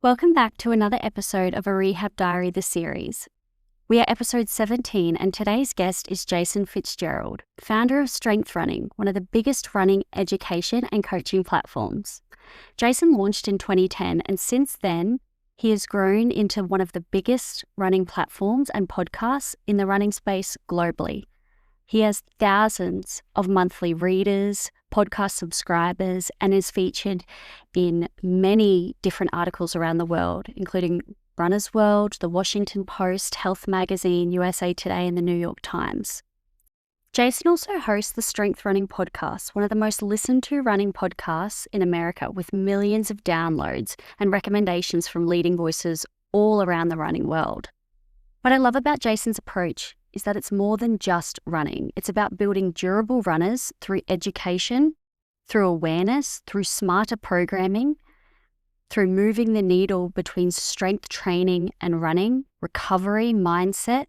Welcome back to another episode of A Rehab Diary, the series. We are episode 17, and today's guest is Jason Fitzgerald, founder of Strength Running, one of the biggest running education and coaching platforms. Jason launched in 2010, and since then, he has grown into one of the biggest running platforms and podcasts in the running space globally. He has thousands of monthly readers, podcast subscribers, and is featured in many different articles around the world, including Runner's World, The Washington Post, Health Magazine, USA Today, and the New York Times. Jason also hosts the Strength Running podcast, one of the most listened to running podcasts in America, with millions of downloads and recommendations from leading voices all around the running world. What I love about Jason's approach is that it's more than just running. It's about building durable runners through education, through awareness, through smarter programming, through moving the needle between strength training and running, recovery, mindset,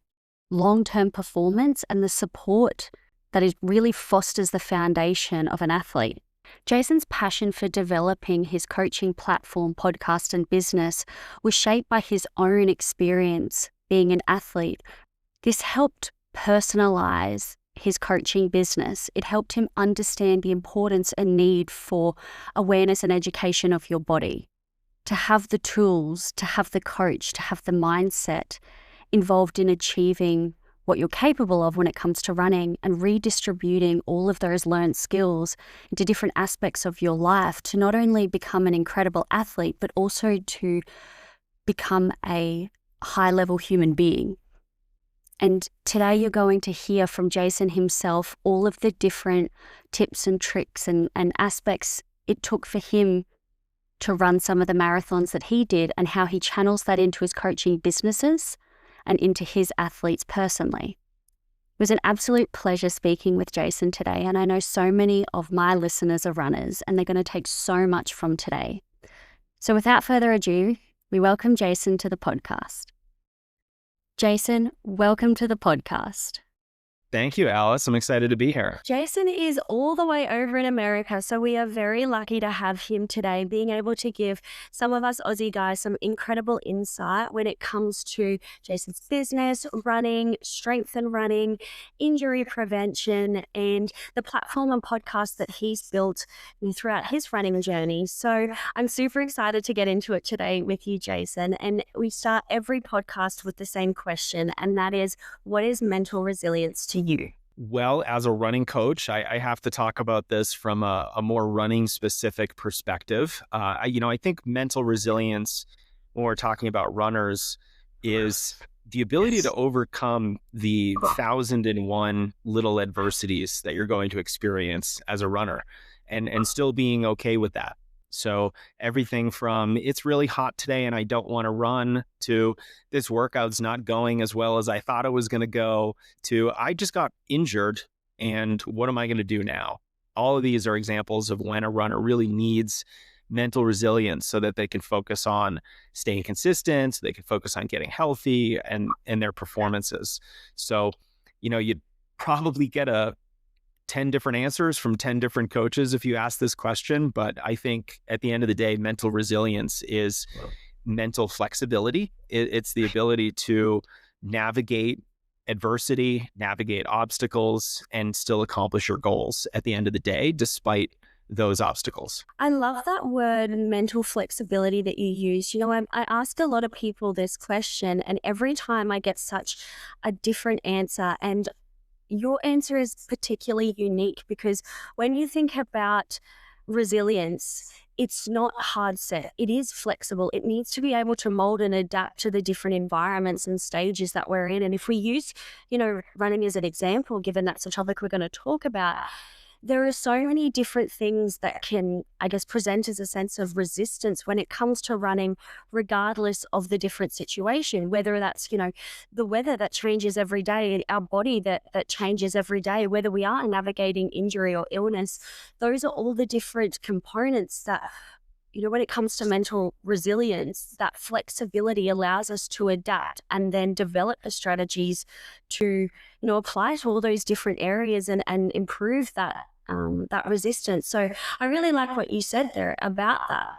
long-term performance, and the support that it really fosters the foundation of an athlete. Jason's passion for developing his coaching platform, podcast, and business was shaped by his own experience being an athlete. This helped personalize his coaching business. It helped him understand the importance and need for awareness and education of your body, to have the tools, to have the coach, to have the mindset involved in achieving what you're capable of when it comes to running, and redistributing all of those learned skills into different aspects of your life to not only become an incredible athlete, but also to become a high-level human being. And today you're going to hear from Jason himself all of the different tips and tricks and aspects it took for him to run some of the marathons that he did, and how he channels that into his coaching businesses and into his athletes personally. It was an absolute pleasure speaking with Jason today, and I know so many of my listeners are runners, and they're going to take so much from today. So without further ado, we welcome Jason to the podcast. Jason, welcome to the podcast. Thank you, Alice. I'm excited to be here. Jason is all the way over in America, so we are very lucky to have him today, being able to give some of us Aussie guys some incredible insight when it comes to Jason's business, running, strength and running, injury prevention, and the platform and podcast that he's built throughout his running journey. So I'm super excited to get into it today with you, Jason. And we start every podcast with the same question, and that is, what is mental resilience to you? Well, as a running coach, I have to talk about this from a more running specific perspective. I think mental resilience, when we're talking about runners, is the ability to overcome the 1,001 little adversities that you're going to experience as a runner, and still being okay with that. So everything from it's really hot today and I don't want to run, to this workout's not going as well as I thought it was going to go, to I just got injured and what am I going to do now? All of these are examples of when a runner really needs mental resilience so that they can focus on staying consistent, so they can focus on getting healthy and their performances. So, you'd probably get 10 different answers from 10 different coaches if you ask this question. But I think at the end of the day, mental resilience is mental flexibility. It's the ability to navigate adversity, navigate obstacles, and still accomplish your goals at the end of the day, despite those obstacles. I love that word, mental flexibility, that you use. I ask a lot of people this question, and every time I get such a different answer. And your answer is particularly unique, because when you think about resilience, it's not hard set. It is flexible. It needs to be able to mold and adapt to the different environments and stages that we're in. And if we use, running as an example, given that's the topic we're going to talk about, there are so many different things that can, present as a sense of resistance when it comes to running, regardless of the different situation, whether that's, the weather that changes every day, our body that changes every day, whether we are navigating injury or illness. Those are all the different components that, when it comes to mental resilience, that flexibility allows us to adapt and then develop the strategies to, apply to all those different areas and improve that resistance. So I really like what you said there about that.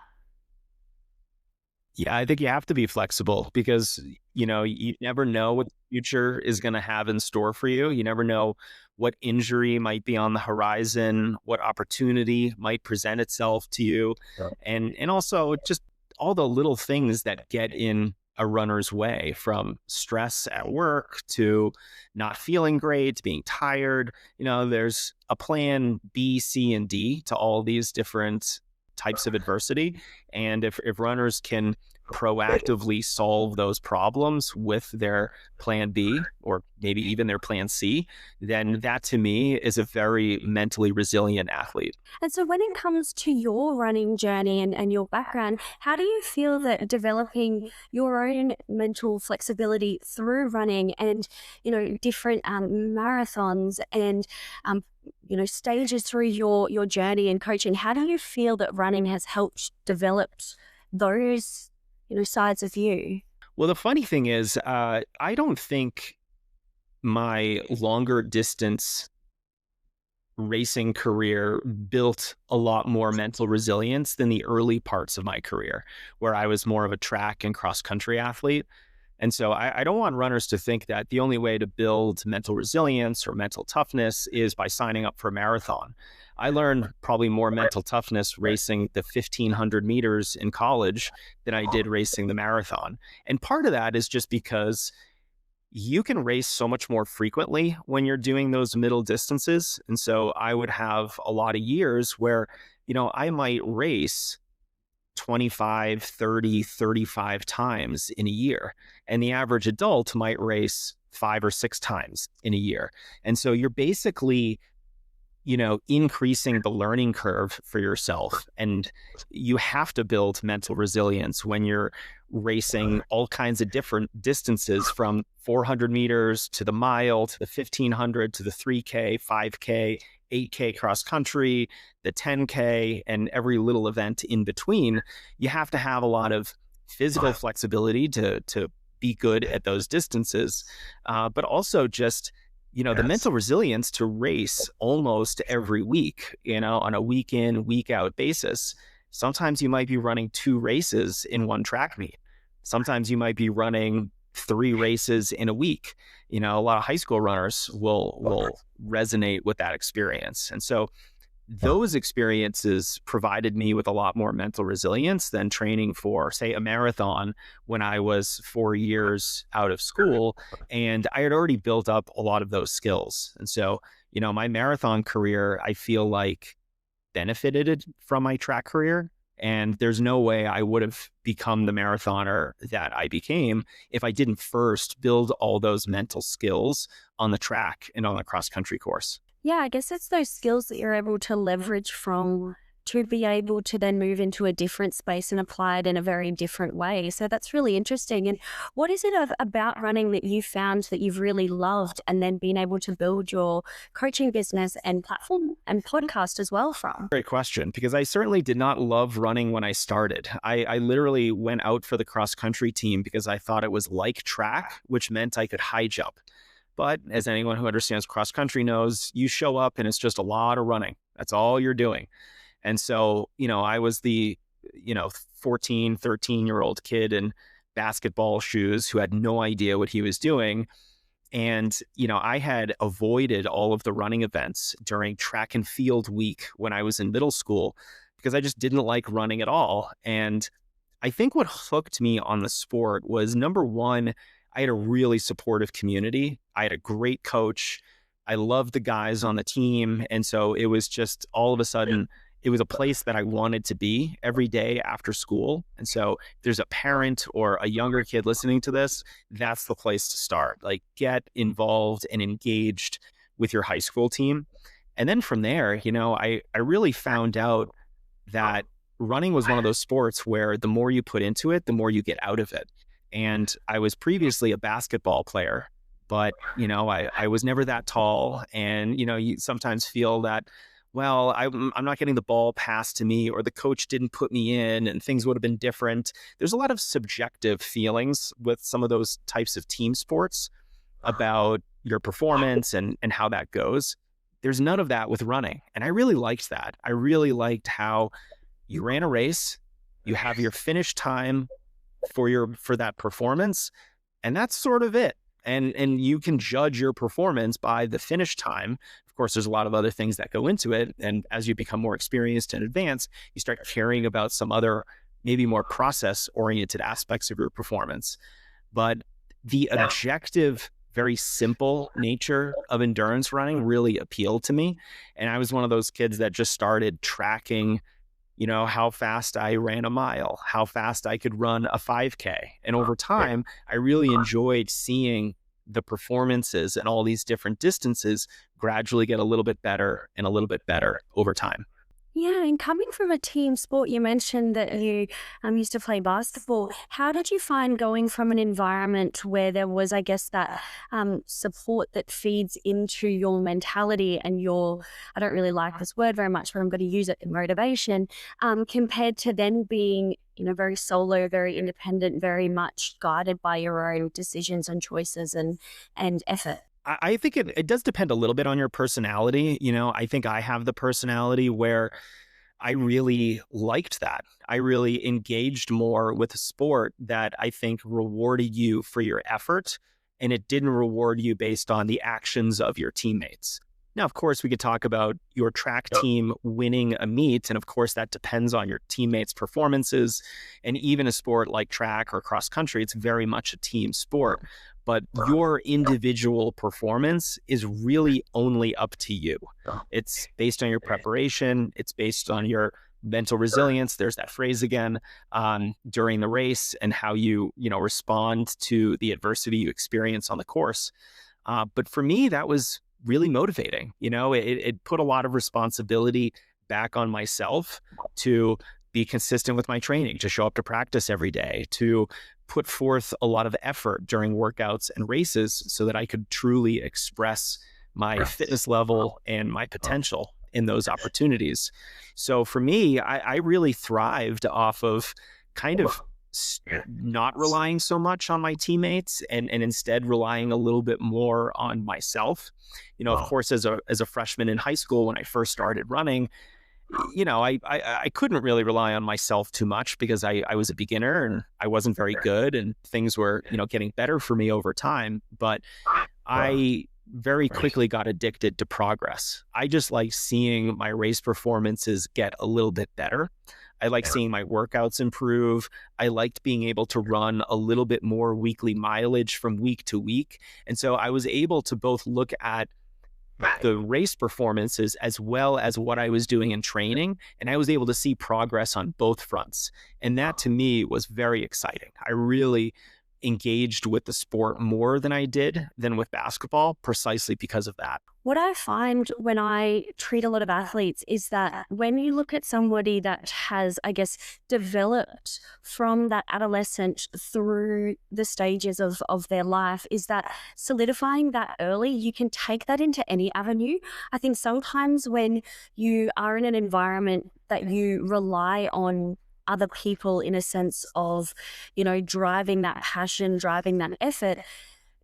Yeah, I think you have to be flexible because, you never know what the future is going to have in store for you. You never know what injury might be on the horizon, what opportunity might present itself to you. Yeah. And also just all the little things that get in a runner's way, from stress at work to not feeling great, to being tired. There's a plan B, C, and D to all these different types of adversity. And if runners can proactively solve those problems with their plan B, or maybe even their plan C, then that to me is a very mentally resilient athlete. And so, when it comes to your running journey and your background, how do you feel that developing your own mental flexibility through running and, different marathons and, stages through your journey and coaching, how do you feel that running has helped develop those, sides of you? Well, the funny thing is, I don't think my longer distance racing career built a lot more mental resilience than the early parts of my career, where I was more of a track and cross country athlete. And so I don't want runners to think that the only way to build mental resilience or mental toughness is by signing up for a marathon. I learned probably more mental toughness racing the 1,500 meters in college than I did racing the marathon. And part of that is just because you can race so much more frequently when you're doing those middle distances. And so I would have a lot of years where, I might race 25, 30, 35 times in a year. And the average adult might race 5 or 6 times in a year. And so you're basically, increasing the learning curve for yourself. And you have to build mental resilience when you're racing all kinds of different distances, from 400 meters to the mile, to the 1,500, to the 3K, 5K, 8K cross country, the 10K, and every little event in between. You have to have a lot of physical flexibility to be good at those distances, but also just the mental resilience to race almost every week, on a week in, week out basis. Sometimes you might be running 2 races in one track meet. Sometimes you might be running 3 races in a week. A lot of high school runners will resonate with that experience. And so those experiences provided me with a lot more mental resilience than training for, say, a marathon when I was 4 years out of school. And I had already built up a lot of those skills. And so, my marathon career, I feel like, benefited from my track career. And there's no way I would have become the marathoner that I became if I didn't first build all those mental skills on the track and on the cross country course. Yeah, I guess it's those skills that you're able to leverage from to be able to then move into a different space and apply it in a very different way. So that's really interesting. And what is it about running that you found that you've really loved and then been able to build your coaching business and platform and podcast as well from? Great question, because I certainly did not love running when I started. I literally went out for the cross country team because I thought it was like track, which meant I could high jump. But as anyone who understands cross country knows, you show up and it's just a lot of running. That's all you're doing. And so, I was the, 14, 13-year-old kid in basketball shoes who had no idea what he was doing. And, I had avoided all of the running events during track and field week when I was in middle school because I just didn't like running at all. And I think what hooked me on the sport was, number one, I had a really supportive community. I had a great coach. I loved the guys on the team. And so it was just all of a sudden, it was a place that I wanted to be every day after school. And so if there's a parent or a younger kid listening to this, that's the place to start. Like, get involved and engaged with your high school team. And then from there, I really found out that running was one of those sports where the more you put into it, the more you get out of it. And I was previously a basketball player, but, I was never that tall. And, you sometimes feel that, well, I'm not getting the ball passed to me, or the coach didn't put me in and things would have been different. There's a lot of subjective feelings with some of those types of team sports about your performance and how that goes. There's none of that with running. And I really liked that. I really liked how you ran a race, you have your finish time, for that performance, and that's sort of it. And you can judge your performance by the finish time. Of course, there's a lot of other things that go into it. And as you become more experienced and advanced, you start caring about some other, maybe more process-oriented aspects of your performance. But the objective, very simple nature of endurance running really appealed to me. And I was one of those kids that just started tracking, how fast I ran a mile, how fast I could run a 5K. And over time, I really enjoyed seeing the performances and all these different distances gradually get a little bit better and a little bit better over time. Yeah, and coming from a team sport, you mentioned that you used to play basketball. How did you find going from an environment where there was, I guess, that support that feeds into your mentality and your, I don't really like this word very much, but I'm going to use it, motivation, compared to then being, very solo, very independent, very much guided by your own decisions and choices and effort? I think it does depend a little bit on your personality. I think I have the personality where I really liked that. I really engaged more with a sport that I think rewarded you for your effort, and it didn't reward you based on the actions of your teammates. Now, of course, we could talk about your track team winning a meet, and of course, that depends on your teammates' performances. And even a sport like track or cross country, it's very much a team sport. But your individual performance is really only up to you. It's based on your preparation. It's based on your mental resilience. There's that phrase again, during the race, and how you respond to the adversity you experience on the course. But for me, that was really motivating. It put a lot of responsibility back on myself to be consistent with my training, to show up to practice every day, to put forth a lot of effort during workouts and races so that I could truly express my fitness level and my potential in those opportunities. So for me, I really thrived off of kind of not relying so much on my teammates and instead relying a little bit more on myself. Of course, as a freshman in high school, when I first started running, I couldn't really rely on myself too much because I was a beginner and I wasn't very good, and things were, getting better for me over time. But I very quickly got addicted to progress. I just like seeing my race performances get a little bit better. I like seeing my workouts improve. I liked being able to run a little bit more weekly mileage from week to week. And so I was able to both look at the race performances as well as what I was doing in training. And I was able to see progress on both fronts. And that to me was very exciting. I really engaged with the sport more than I did than with basketball, precisely because of that. What I find when I treat a lot of athletes is that when you look at somebody that has, I guess, developed from that adolescent through the stages of their life, is that solidifying that early, you can take that into any avenue. I think sometimes when you are in an environment that you rely on other people in a sense of, driving that passion, driving that effort,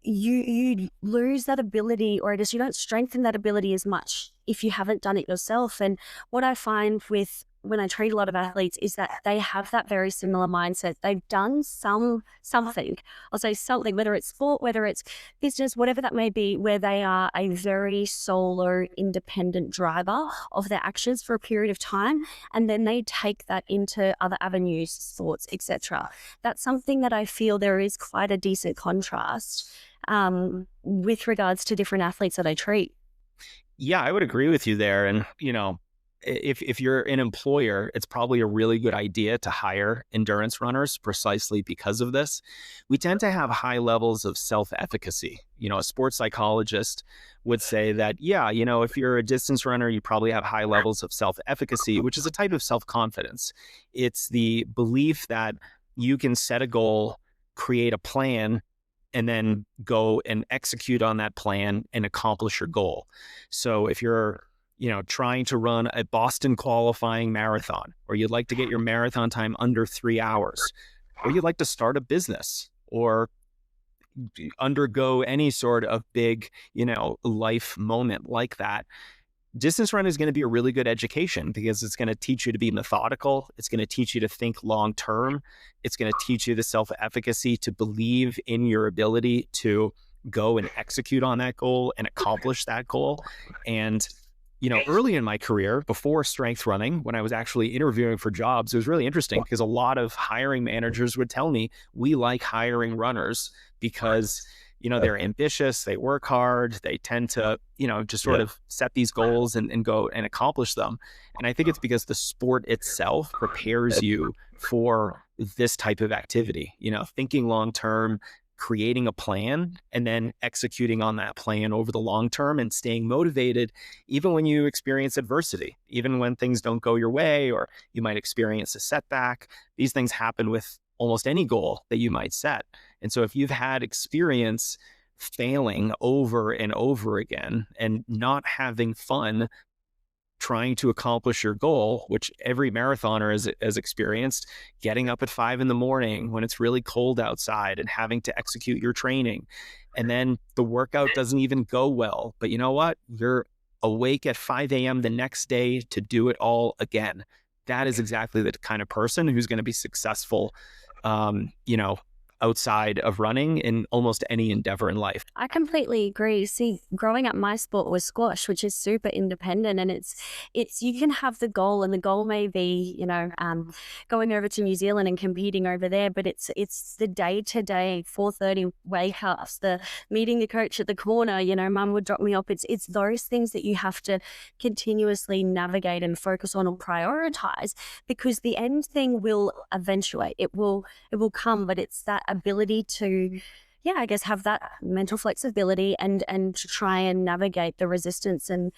you lose that ability, or you don't strengthen that ability as much if you haven't done it yourself. And what I find with when I treat a lot of athletes is that they have that very similar mindset. They've done something, I'll say something, whether it's sport, whether it's business, whatever that may be, where they are a very solo, independent driver of their actions for a period of time, and then they take that into other avenues, sports, etc. That's something that I feel there is quite a decent contrast with regards to different athletes that I treat. Yeah, I would agree with you there. And, if you're an employer, it's probably a really good idea to hire endurance runners precisely because of this. We tend to have high levels of self-efficacy. A sports psychologist would say that, yeah, if you're a distance runner, you probably have high levels of self-efficacy, which is a type of self-confidence. It's the belief that you can set a goal, create a plan, and then go and execute on that plan and accomplish your goal. So if you're trying to run a Boston qualifying marathon, or you'd like to get your marathon time under 3 hours, or you'd like to start a business or undergo any sort of big, life moment like that, distance run is going to be a really good education because it's going to teach you to be methodical. It's going to teach you to think long term. It's going to teach you the self-efficacy to believe in your ability to go and execute on that goal and accomplish that goal. And, early in my career, before strength running, when I was actually interviewing for jobs, it was really interesting because a lot of hiring managers would tell me, we like hiring runners because they're ambitious, they work hard, they tend to, just sort of set these goals and go and accomplish them. And I think it's because the sport itself prepares you for this type of activity, thinking long term, creating a plan, and then executing on that plan over the long term and staying motivated, even when you experience adversity, even when things don't go your way, or you might experience a setback. These things happen with almost any goal that you might set. And so if you've had experience failing over and over again and not having fun trying to accomplish your goal, which every marathoner has experienced, getting up at 5 a.m. when it's really cold outside and having to execute your training. And then the workout doesn't even go well. But you know what? You're awake at 5 a.m. the next day to do it all again. That is exactly the kind of person who's going to be successful, outside of running in almost any endeavor in life. I completely agree. See, growing up, my sport was squash, which is super independent, and it's you can have the goal, and the goal may be going over to New Zealand and competing over there, but it's the day-to-day 4:30 wake ups, the meeting the coach at the corner. Mum would drop me off. It's those things that you have to continuously navigate and focus on or prioritize, because the end thing will eventuate. It will come, but it's that ability to have that mental flexibility and to try and navigate the resistance and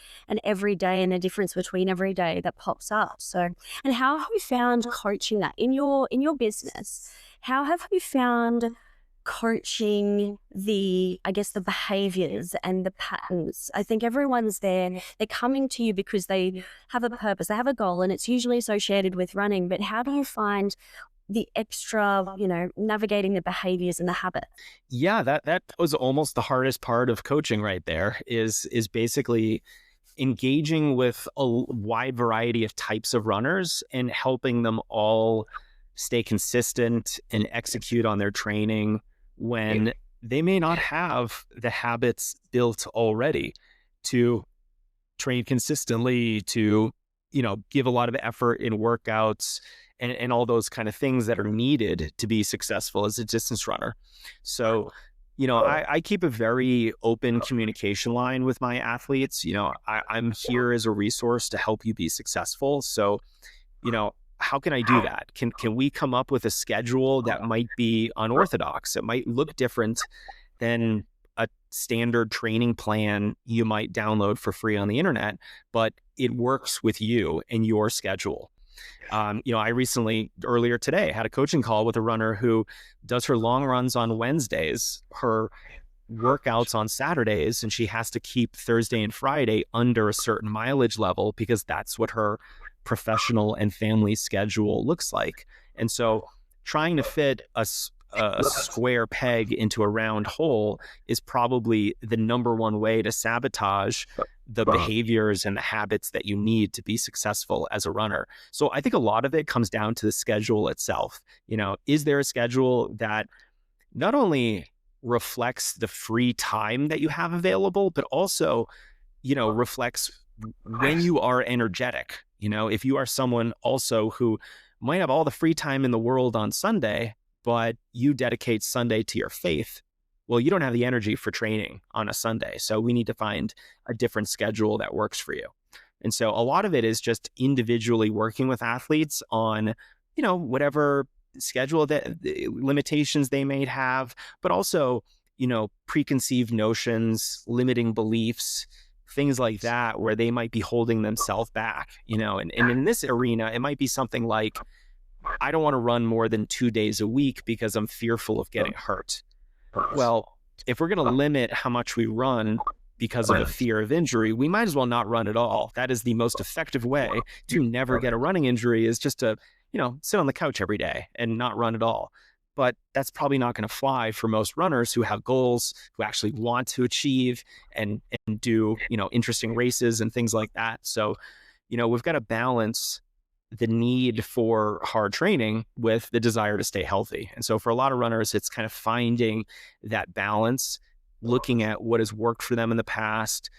every day, and the difference between every day that pops up. So, and how have you found coaching that in your business? How have you found coaching the behaviors and the patterns? I think everyone's they're coming to you because they have a purpose, they have a goal, and it's usually associated with running. But how do you find the extra, navigating the behaviors and the habit? Yeah, that was almost the hardest part of coaching right there, is basically engaging with a wide variety of types of runners and helping them all stay consistent and execute on their training when they may not have the habits built already to train consistently, to give a lot of effort in workouts and all those kind of things that are needed to be successful as a distance runner. So, I keep a very open communication line with my athletes. I'm here as a resource to help you be successful. So, how can I do that? Can we come up with a schedule that might be unorthodox? It might look different than a standard training plan you might download for free on the internet, but it works with you and your schedule. I recently, earlier today, had a coaching call with a runner who does her long runs on Wednesdays, her workouts on Saturdays, and she has to keep Thursday and Friday under a certain mileage level because that's what her professional and family schedule looks like. And so trying to fit a square peg into a round hole is probably the number one way to sabotage the behaviors and the habits that you need to be successful as a runner. So I think a lot of it comes down to the schedule itself. Is there a schedule that not only reflects the free time that you have available, but also, reflects when you are energetic? If you are someone also who might have all the free time in the world on Sunday, but you dedicate Sunday to your faith, well, you don't have the energy for training on a Sunday. So we need to find a different schedule that works for you. And so a lot of it is just individually working with athletes on, whatever schedule that limitations they may have, but also, preconceived notions, limiting beliefs, things like that, where they might be holding themselves back, and in this arena, it might be something like, I don't want to run more than 2 days a week because I'm fearful of getting hurt. Well, if we're going to limit how much we run because of a fear of injury, we might as well not run at all. That is the most effective way to never get a running injury, is just to, sit on the couch every day and not run at all. but that's probably not going to fly for most runners who have goals, who actually want to achieve and do, interesting races and things like that. So, we've got to balance the need for hard training with the desire to stay healthy. And so for a lot of runners, it's kind of finding that balance, looking at what has worked for them in the past,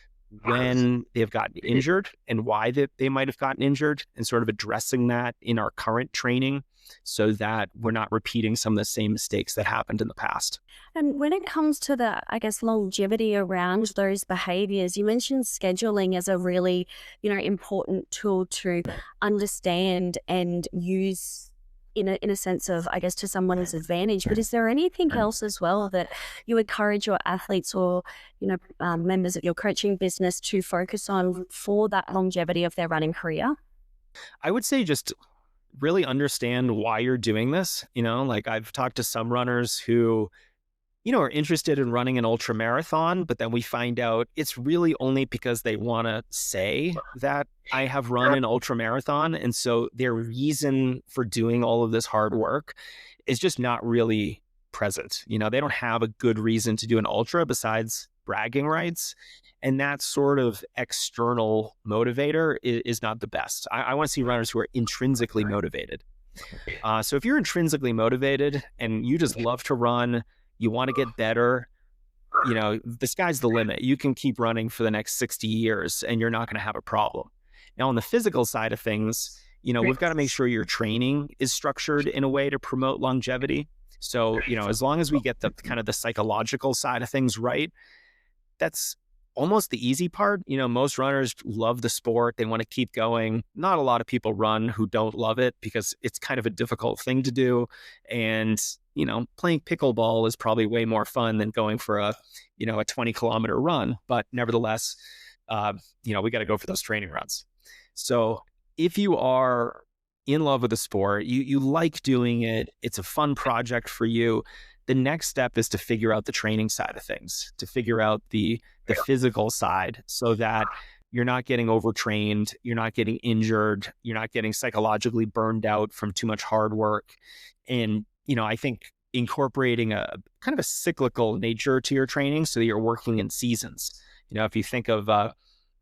when they've gotten injured and why they might have gotten injured, and sort of addressing that in our current training so that we're not repeating some of the same mistakes that happened in the past. And when it comes to the, I guess, longevity around those behaviors, you mentioned scheduling as a really, important tool to understand and use in a sense of, I guess, to someone's advantage. But is there anything else as well that you encourage your athletes or, members of your coaching business to focus on for that longevity of their running career? I would say just really understand why you're doing this. Like I've talked to some runners who are interested in running an ultra marathon, but then we find out it's really only because they want to say that I have run an ultra marathon. And so their reason for doing all of this hard work is just not really present. They don't have a good reason to do an ultra besides bragging rights. And that sort of external motivator is not the best. I want to see runners who are intrinsically motivated. So if you're intrinsically motivated and you just love to run, you want to get better, the sky's the limit. You can keep running for the next 60 years and you're not going to have a problem. Now, on the physical side of things, we've got to make sure your training is structured in a way to promote longevity. So, as long as we get the kind of the psychological side of things right, that's almost the easy part. Most runners love the sport. They want to keep going. Not a lot of people run who don't love it because it's kind of a difficult thing to do. And, playing pickleball is probably way more fun than going for a 20-kilometer run. But nevertheless, we got to go for those training runs. So if you are in love with the sport, you like doing it, it's a fun project for you, the next step is to figure out the training side of things, to figure out the physical side so that you're not getting overtrained, you're not getting injured, you're not getting psychologically burned out from too much hard work. And, I think incorporating a kind of a cyclical nature to your training so that you're working in seasons. If you think of,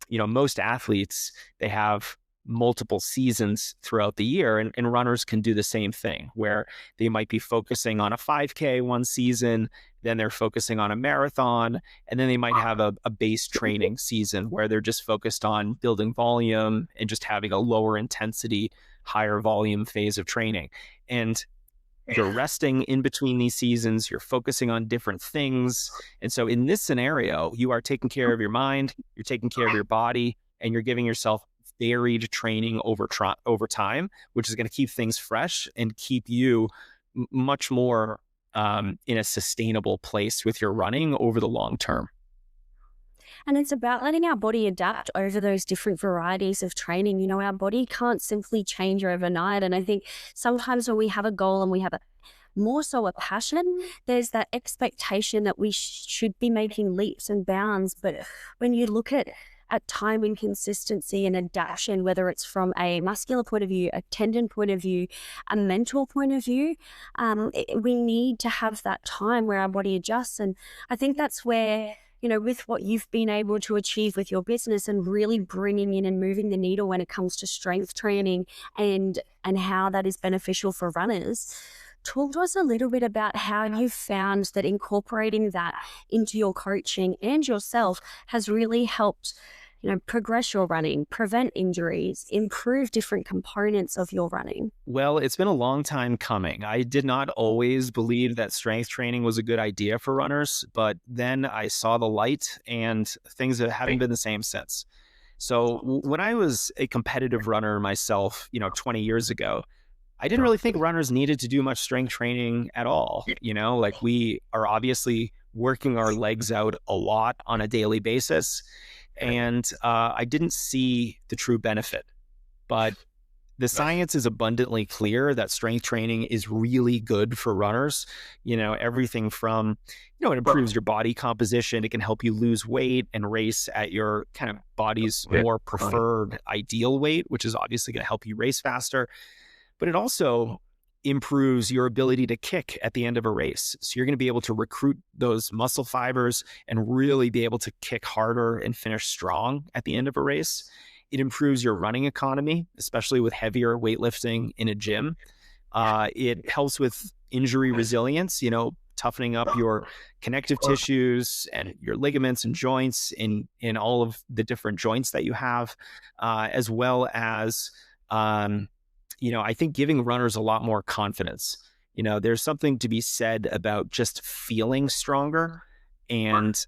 most athletes, they have multiple seasons throughout the year, and runners can do the same thing where they might be focusing on a 5K one season, then they're focusing on a marathon, and then they might have a base training season where they're just focused on building volume and just having a lower intensity, higher volume phase of training. And you're resting in between these seasons, you're focusing on different things. And so in this scenario, you are taking care of your mind, you're taking care of your body, and you're giving yourself varied training over time, which is going to keep things fresh and keep you much more in a sustainable place with your running over the long term. And it's about letting our body adapt over those different varieties of training. Our body can't simply change overnight. And I think sometimes when we have a goal and we have more so a passion, there's that expectation that we should be making leaps and bounds. But when you look at time and consistency and adaptation, whether it's from a muscular point of view, a tendon point of view, a mental point of view, we need to have that time where our body adjusts. And I think that's where, with what you've been able to achieve with your business and really bringing in and moving the needle when it comes to strength training and how that is beneficial for runners. Talk to us a little bit about how you've found that incorporating that into your coaching and yourself has really helped, progress your running, prevent injuries, improve different components of your running. Well, it's been a long time coming. I did not always believe that strength training was a good idea for runners, but then I saw the light and things haven't been the same since. So when I was a competitive runner myself, 20 years ago, I didn't really think runners needed to do much strength training at all. Like we are obviously working our legs out a lot on a daily basis. And I didn't see the true benefit. But the science is abundantly clear that strength training is really good for runners. Everything from, it improves your body composition. It can help you lose weight and race at your kind of body's more preferred ideal weight, which is obviously going to help you race faster. But it also improves your ability to kick at the end of a race. So you're going to be able to recruit those muscle fibers and really be able to kick harder and finish strong at the end of a race. It improves your running economy, especially with heavier weightlifting in a gym. It helps with injury resilience, toughening up your connective tissues and your ligaments and joints in all of the different joints that you have, as well as, I think giving runners a lot more confidence. There's something to be said about just feeling stronger and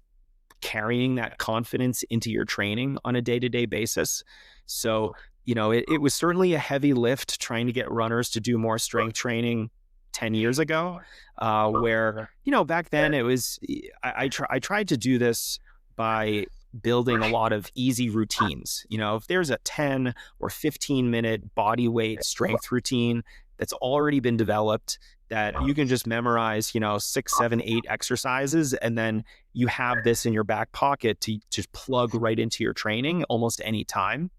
carrying that confidence into your training on a day-to-day basis. So, it was certainly a heavy lift trying to get runners to do more strength training 10 years ago, where, back then it was, I tried to do this by building a lot of easy routines. If there's a 10 or 15 minute body weight strength routine that's already been developed, that you can just memorize, 6, 7, 8 exercises, and then you have this in your back pocket to just plug right into your training almost any time,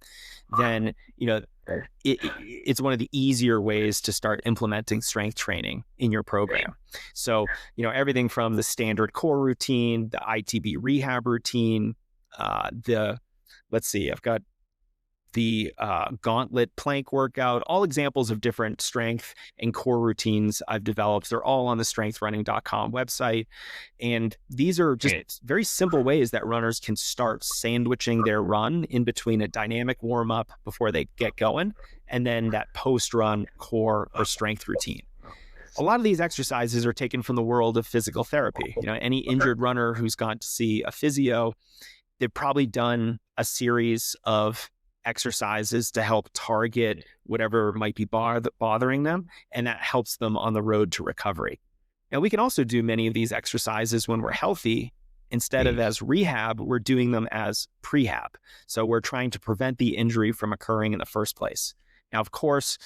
then, it's one of the easier ways to start implementing strength training in your program. So, everything from the standard core routine, the ITB rehab routine, I've got the gauntlet plank workout, all examples of different strength and core routines I've developed. They're all on the strengthrunning.com website. And these are just very simple ways that runners can start sandwiching their run in between a dynamic warm-up before they get going, and then that post-run core or strength routine. A lot of these exercises are taken from the world of physical therapy. Any injured runner who's gone to see a physio, they've probably done a series of exercises to help target whatever might be bothering them, and that helps them on the road to recovery. Now, we can also do many of these exercises when we're healthy. Instead of as rehab, we're doing them as prehab. So we're trying to prevent the injury from occurring in the first place. Now, of course,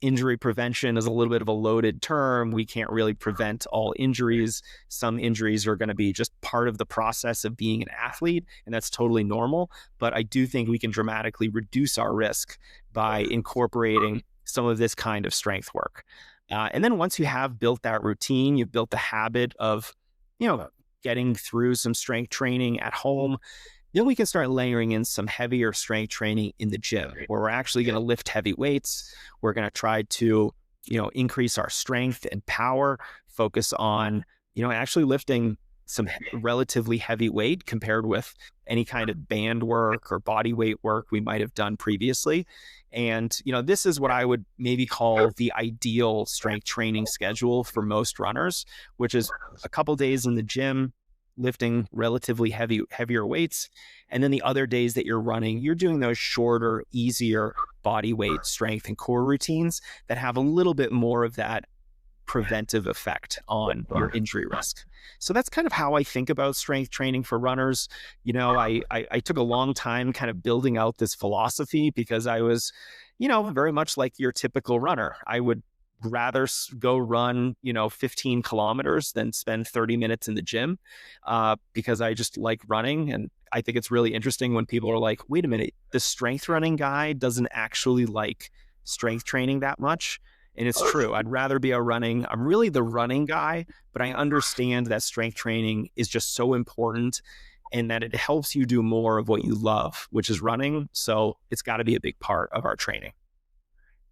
injury prevention is a little bit of a loaded term. We can't really prevent all injuries. Some injuries are going to be just part of the process of being an athlete, and that's totally normal. But I do think we can dramatically reduce our risk by incorporating some of this kind of strength work. And then once you have built that routine, you've built the habit of, getting through some strength training at home, then we can start layering in some heavier strength training in the gym, where we're actually going to lift heavy weights. We're going to try to, increase our strength and power, focus on, actually lifting some relatively heavy weight compared with any kind of band work or body weight work we might have done previously. And, this is what I would maybe call the ideal strength training schedule for most runners, which is a couple days in the gym, lifting relatively heavier weights. And then the other days that you're running, you're doing those shorter, easier body weight strength and core routines that have a little bit more of that preventive effect on your injury risk. So that's kind of how I think about strength training for runners. I took a long time kind of building out this philosophy because I was, very much like your typical runner. I would rather go run, 15 kilometers than spend 30 minutes in the gym, because I just like running. And I think it's really interesting when people are like, wait a minute, the strength running guy doesn't actually like strength training that much. And it's true. I'm really the running guy, but I understand that strength training is just so important and that it helps you do more of what you love, which is running. So it's got to be a big part of our training.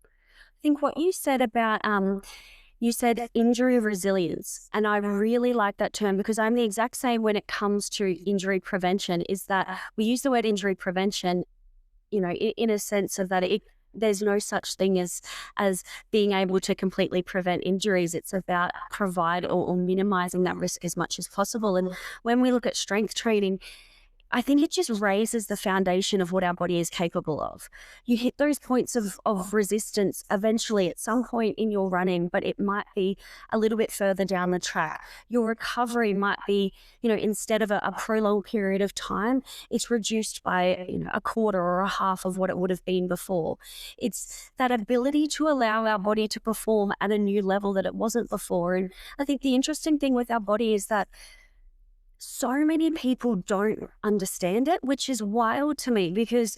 I think what you said about, you said injury resilience, and I really like that term because I'm the exact same when it comes to injury prevention, is that we use the word injury prevention, in a sense of that there's no such thing as being able to completely prevent injuries. It's about provide or minimizing that risk as much as possible. And when we look at strength training, I think it just raises the foundation of what our body is capable of. You hit those points of resistance eventually at some point in your running, but it might be a little bit further down the track. Your recovery might be, instead of a prolonged period of time, it's reduced by, a quarter or a half of what it would have been before. It's that ability to allow our body to perform at a new level that it wasn't before. And I think the interesting thing with our body is that so many people don't understand it, which is wild to me because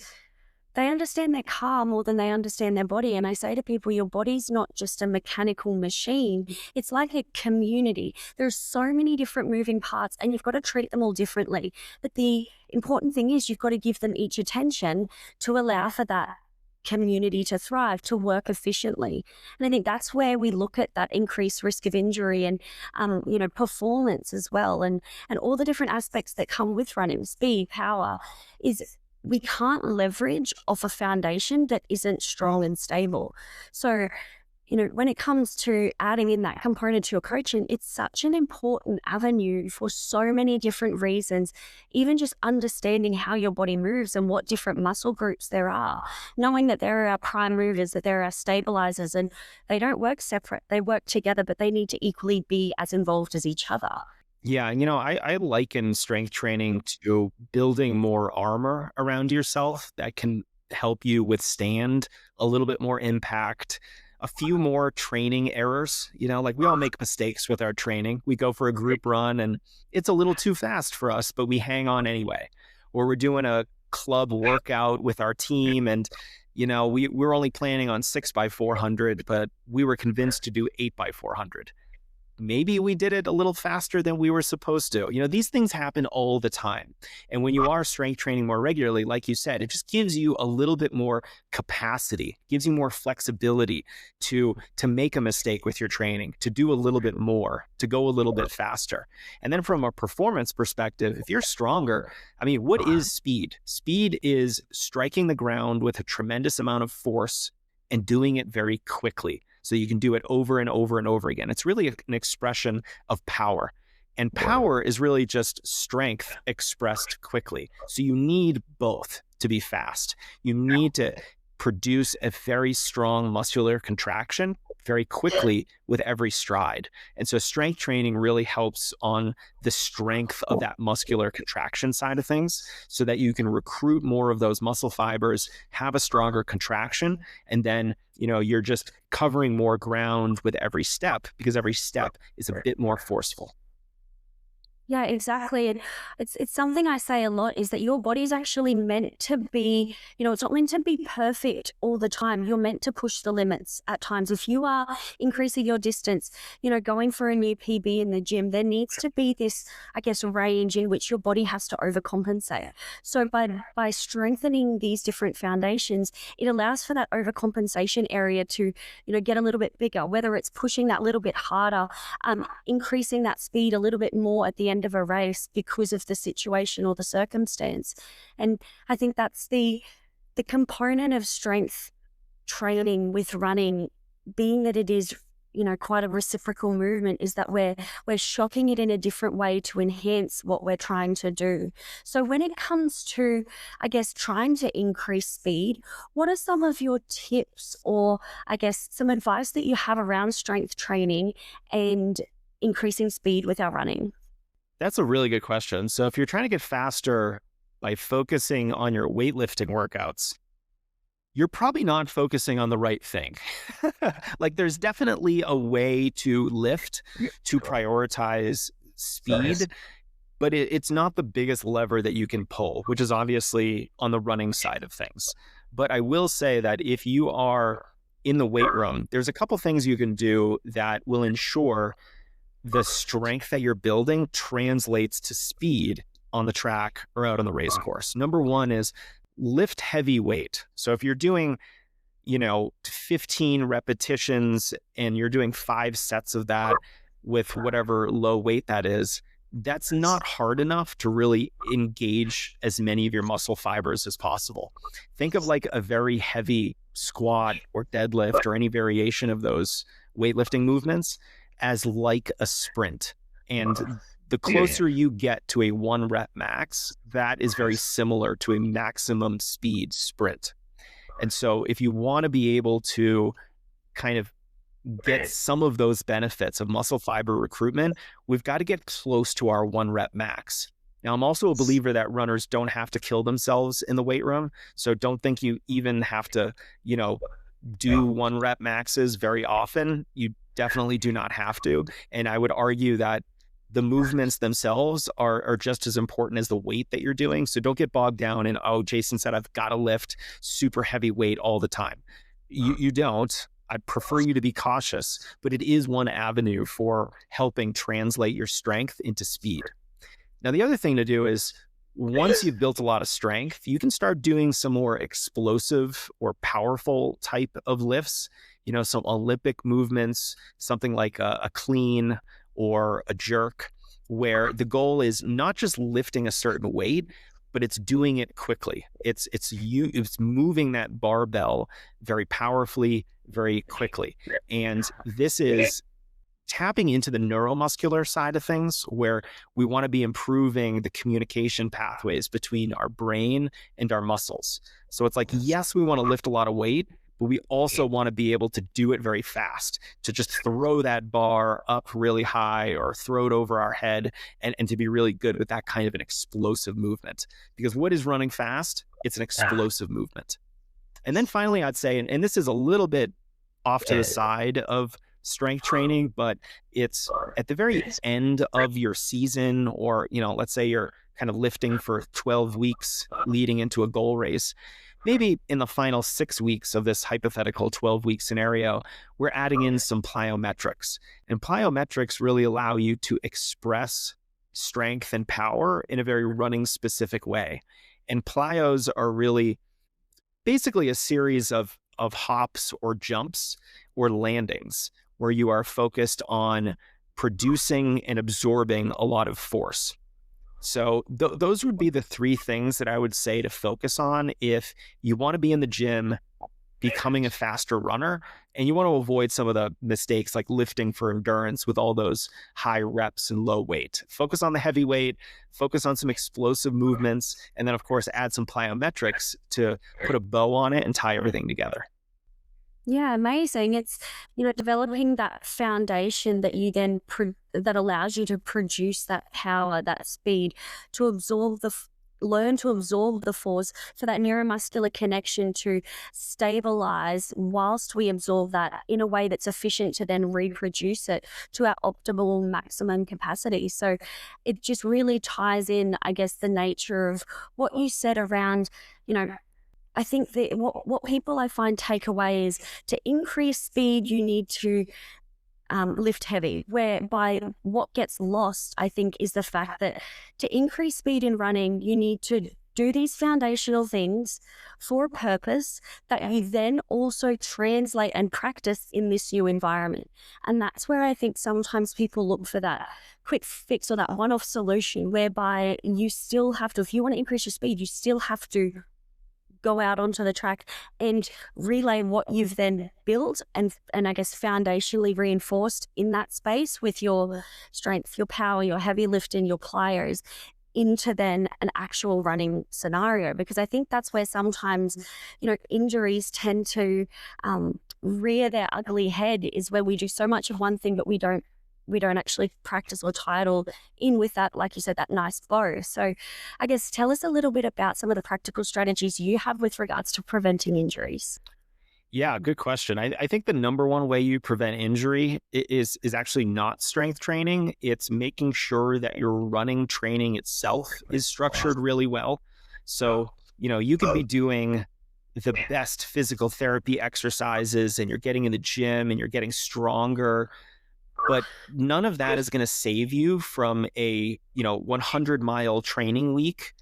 they understand their car more than they understand their body. And I say to people, your body's not just a mechanical machine. It's like a community. There's so many different moving parts and you've got to treat them all differently. But the important thing is you've got to give them each attention to allow for that community to thrive, to work efficiently. And I think that's where we look at that increased risk of injury and, performance as well. And all the different aspects that come with running, speed, power, is we can't leverage off a foundation that isn't strong and stable. So, when it comes to adding in that component to your coaching, it's such an important avenue for so many different reasons. Even just understanding how your body moves and what different muscle groups there are, knowing that there are prime movers, that there are stabilizers, and they don't work separate. They work together, but they need to equally be as involved as each other. Yeah, I liken strength training to building more armor around yourself that can help you withstand a little bit more impact, a few more training errors. Like we all make mistakes with our training. We go for a group run and it's a little too fast for us, but we hang on anyway. Or we're doing a club workout with our team and we're only planning on 6x400, but we were convinced to do 8x400. Maybe we did it a little faster than we were supposed to. These things happen all the time. And when you are strength training more regularly, like you said, it just gives you a little bit more capacity, gives you more flexibility to make a mistake with your training, to do a little bit more, to go a little bit faster. And then from a performance perspective, if you're stronger, what is speed? Speed is striking the ground with a tremendous amount of force and doing it very quickly. So you can do it over and over and over again. It's really an expression of power. And power is really just strength expressed quickly. So you need both to be fast. You need to produce a very strong muscular contraction very quickly with every stride. And so strength training really helps on the strength of that muscular contraction side of things so that you can recruit more of those muscle fibers, have a stronger contraction, and then, you're just covering more ground with every step because every step is a bit more forceful. Yeah, exactly. And it's something I say a lot is that your body's actually meant to be, it's not meant to be perfect all the time. You're meant to push the limits at times. If you are increasing your distance, going for a new PB in the gym, there needs to be this, range in which your body has to overcompensate. So by strengthening these different foundations, it allows for that overcompensation area to, get a little bit bigger, whether it's pushing that little bit harder, increasing that speed a little bit more at the end of a race because of the situation or the circumstance. And I think that's the component of strength training with running, being that it is quite a reciprocal movement, is that we're shocking it in a different way to enhance what we're trying to do. So when it comes to trying to increase speed, what are some of your tips or some advice that you have around strength training and increasing speed with our running? That's a really good question. So if you're trying to get faster by focusing on your weightlifting workouts, you're probably not focusing on the right thing. Like there's definitely a way to lift, to prioritize speed, but it's not the biggest lever that you can pull, which is obviously on the running side of things. But I will say that if you are in the weight room, there's a couple things you can do that will ensure the strength that you're building translates to speed on the track or out on the race course. Number one is lift heavy weight. So if you're doing, 15 repetitions and you're doing 5 sets of that with whatever low weight that is, that's not hard enough to really engage as many of your muscle fibers as possible. Think of like a very heavy squat or deadlift or any variation of those weightlifting movements as like a sprint. And the closer you get to a 1 rep max, that is very similar to a maximum speed sprint. And so if you want to be able to kind of get some of those benefits of muscle fiber recruitment, we've got to get close to our 1 rep max. Now, I'm also a believer that runners don't have to kill themselves in the weight room. So don't think you even have to, do 1 rep maxes very often. You definitely do not have to. And I would argue that the movements themselves are just as important as the weight that you're doing. So don't get bogged down in, oh, Jason said I've got to lift super heavy weight all the time. You don't. I prefer you to be cautious, but it is one avenue for helping translate your strength into speed. Now, the other thing to do is once you've built a lot of strength, you can start doing some more explosive or powerful type of lifts, some Olympic movements, something like a clean or a jerk, where the goal is not just lifting a certain weight, but it's doing it quickly. It's moving that barbell very powerfully, very quickly. And this is tapping into the neuromuscular side of things, where we want to be improving the communication pathways between our brain and our muscles. So it's like, yes, we want to lift a lot of weight, but we also want to be able to do it very fast, to just throw that bar up really high or throw it over our head, and to be really good with that kind of an explosive movement. Because what is running fast? It's an explosive movement. And then finally, I'd say, and this is a little bit off to the side of strength training, but it's at the very end of your season, or, let's say you're kind of lifting for 12 weeks leading into a goal race. Maybe in the final 6 weeks of this hypothetical 12-week scenario, we're adding in some plyometrics. And plyometrics really allow you to express strength and power in a very running specific way. And plyos are really basically a series of hops or jumps or landings, where you are focused on producing and absorbing a lot of force. So those would be the three things that I would say to focus on if you want to be in the gym becoming a faster runner, and you want to avoid some of the mistakes like lifting for endurance with all those high reps and low weight. Focus on the heavy weight, focus on some explosive movements, and then of course add some plyometrics to put a bow on it and tie everything together. Yeah, amazing. It's, developing that foundation that you then that allows you to produce that power, that speed, to absorb learn to absorb the force, for that neuromuscular connection to stabilize whilst we absorb that in a way that's efficient to then reproduce it to our optimal maximum capacity. So it just really ties in, I guess, the nature of what you said around, I think that what people I find take away is, to increase speed, you need to lift heavy, whereby what gets lost, I think, is the fact that to increase speed in running, you need to do these foundational things for a purpose that you then also translate and practice in this new environment. And that's where I think sometimes people look for that quick fix or that one-off solution, whereby you still have to, if you want to increase your speed, you still have to go out onto the track and relay what you've then built and I guess foundationally reinforced in that space with your strength, your power, your heavy lifting, your plyos, into then an actual running scenario. Because I think that's where sometimes, injuries tend to rear their ugly head, is where we do so much of one thing, but we don't actually practice or tie it all in with that, like you said, that nice bow. So I guess tell us a little bit about some of the practical strategies you have with regards to preventing injuries. Yeah, good question. I think the number one way you prevent injury is actually not strength training. It's making sure that your running training itself is structured really well. So, you could be doing the best physical therapy exercises, and you're getting in the gym and you're getting stronger, but none of that is going to save you from a 100-mile training week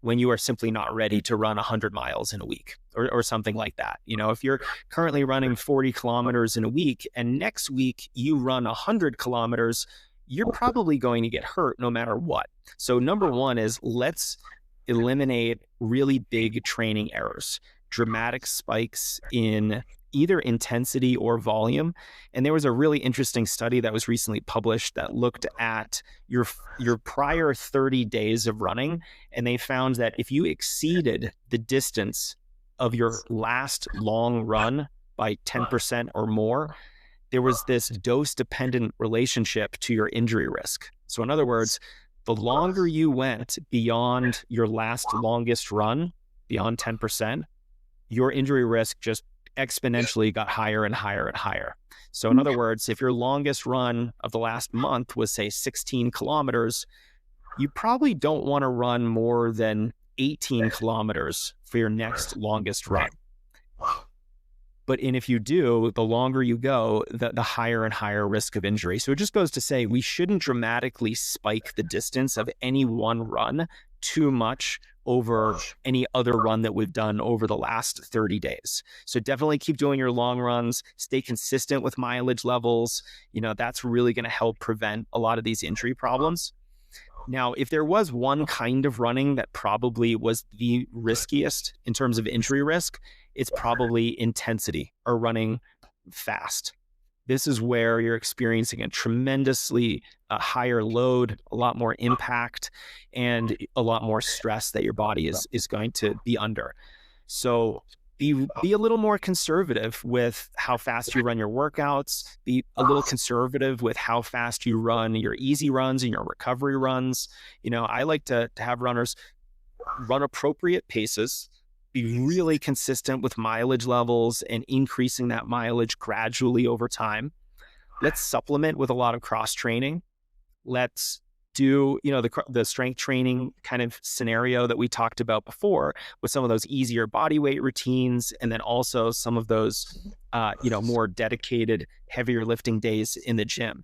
when you are simply not ready to run 100 miles in a week, or something like that. If you're currently running 40 kilometers in a week and next week you run 100 kilometers, you're probably going to get hurt no matter what. So number one is, let's eliminate really big training errors, dramatic spikes in either intensity or volume. And there was a really interesting study that was recently published that looked at your prior 30 days of running, and they found that if you exceeded the distance of your last long run by 10% or more, there was this dose-dependent relationship to your injury risk. So in other words, the longer you went beyond your last longest run, beyond 10%, your injury risk just exponentially got higher and higher and higher. So in other words, if your longest run of the last month was, say, 16 kilometers, you probably don't want to run more than 18 kilometers for your next longest run. And if you do, the longer you go, the higher and higher risk of injury. So it just goes to say we shouldn't dramatically spike the distance of any one run too much over any other run that we've done over the last 30 days. So definitely keep doing your long runs, stay consistent with mileage levels. That's really going to help prevent a lot of these injury problems. Now, if there was one kind of running that probably was the riskiest in terms of injury risk, it's probably intensity or running fast. This is where you're experiencing a tremendously higher load, a lot more impact, and a lot more stress that your body is going to be under. So be a little more conservative with how fast you run your workouts. Be a little conservative with how fast you run your easy runs and your recovery runs. I like to have runners run appropriate paces, be really consistent with mileage levels and increasing that mileage gradually over time. Let's supplement with a lot of cross training. Let's do, the strength training kind of scenario that we talked about before with some of those easier body weight routines. And then also some of those, more dedicated, heavier lifting days in the gym.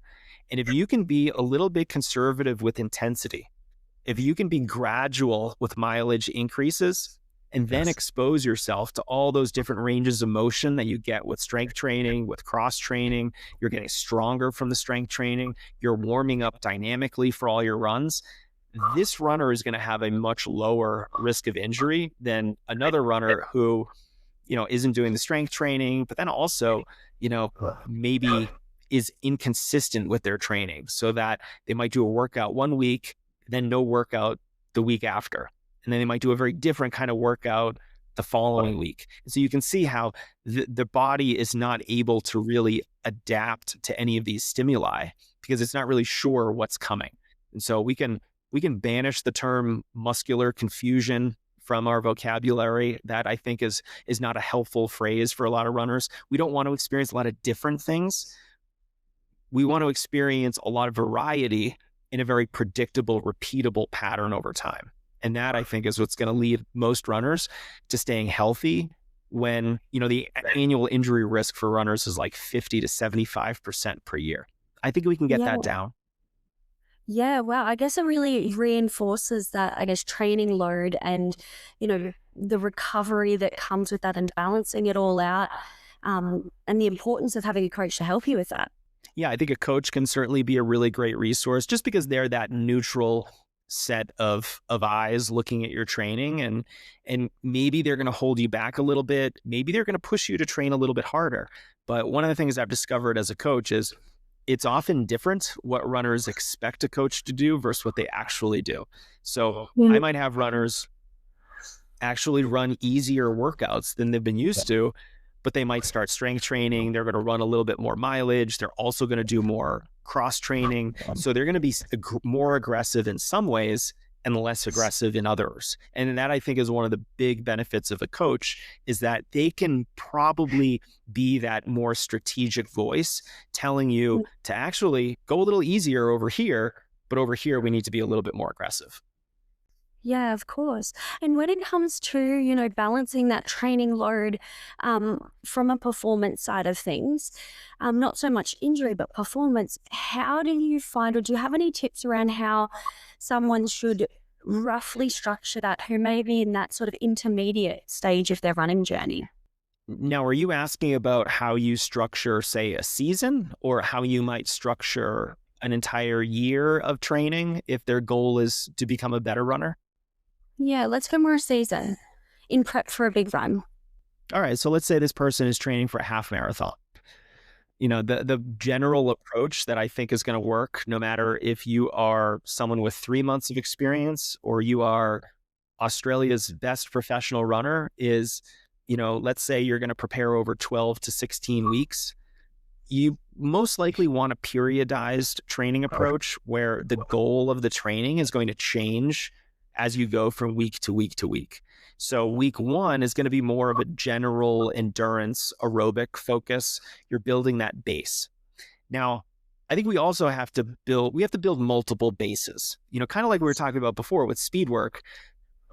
And if you can be a little bit conservative with intensity, if you can be gradual with mileage increases, and then expose yourself to all those different ranges of motion that you get with strength training, with cross training, you're getting stronger from the strength training, you're warming up dynamically for all your runs. This runner is going to have a much lower risk of injury than another runner who, isn't doing the strength training, but then also, maybe is inconsistent with their training, so that they might do a workout one week, then no workout the week after. And then they might do a very different kind of workout the following week. And so you can see how the body is not able to really adapt to any of these stimuli because it's not really sure what's coming. And so we can banish the term muscular confusion from our vocabulary. That I think is not a helpful phrase for a lot of runners. We don't want to experience a lot of different things. We want to experience a lot of variety in a very predictable, repeatable pattern over time. And that, I think, is what's going to lead most runners to staying healthy when, the annual injury risk for runners is like 50 to 75% per year. I think we can get that down. Yeah, wow. I guess it really reinforces that, training load and, the recovery that comes with that and balancing it all out, and the importance of having a coach to help you with that. Yeah, I think a coach can certainly be a really great resource just because they're that neutral set of eyes looking at your training, and maybe they're going to hold you back a little bit. Maybe they're going to push you to train a little bit harder. But one of the things I've discovered as a coach is it's often different what runners expect a coach to do versus what they actually do. So I might have runners actually run easier workouts than they've been used to, but they might start strength training. They're going to run a little bit more mileage. They're also going to do more cross training. So they're going to be more aggressive in some ways and less aggressive in others. And that, I think, is one of the big benefits of a coach, is that they can probably be that more strategic voice telling you to actually go a little easier over here, but over here we need to be a little bit more aggressive. Yeah, of course. And when it comes to, balancing that training load from a performance side of things, not so much injury, but performance, how do you find, or do you have any tips around how someone should roughly structure that, who may be in that sort of intermediate stage of their running journey? Now, are you asking about how you structure, say, a season, or how you might structure an entire year of training if their goal is to become a better runner? Yeah, let's go more a season in prep for a big run. All right, so let's say this person is training for a half marathon. The general approach that I think is going to work, no matter if you are someone with 3 months of experience or you are Australia's best professional runner, is, let's say you're going to prepare over 12 to 16 weeks. You most likely want a periodized training approach where the goal of the training is going to change as you go from week to week to week. So week 1 is going to be more of a general endurance aerobic focus. You're building that base. Now, I think we also have to build multiple bases. Kind of like we were talking about before with speed work.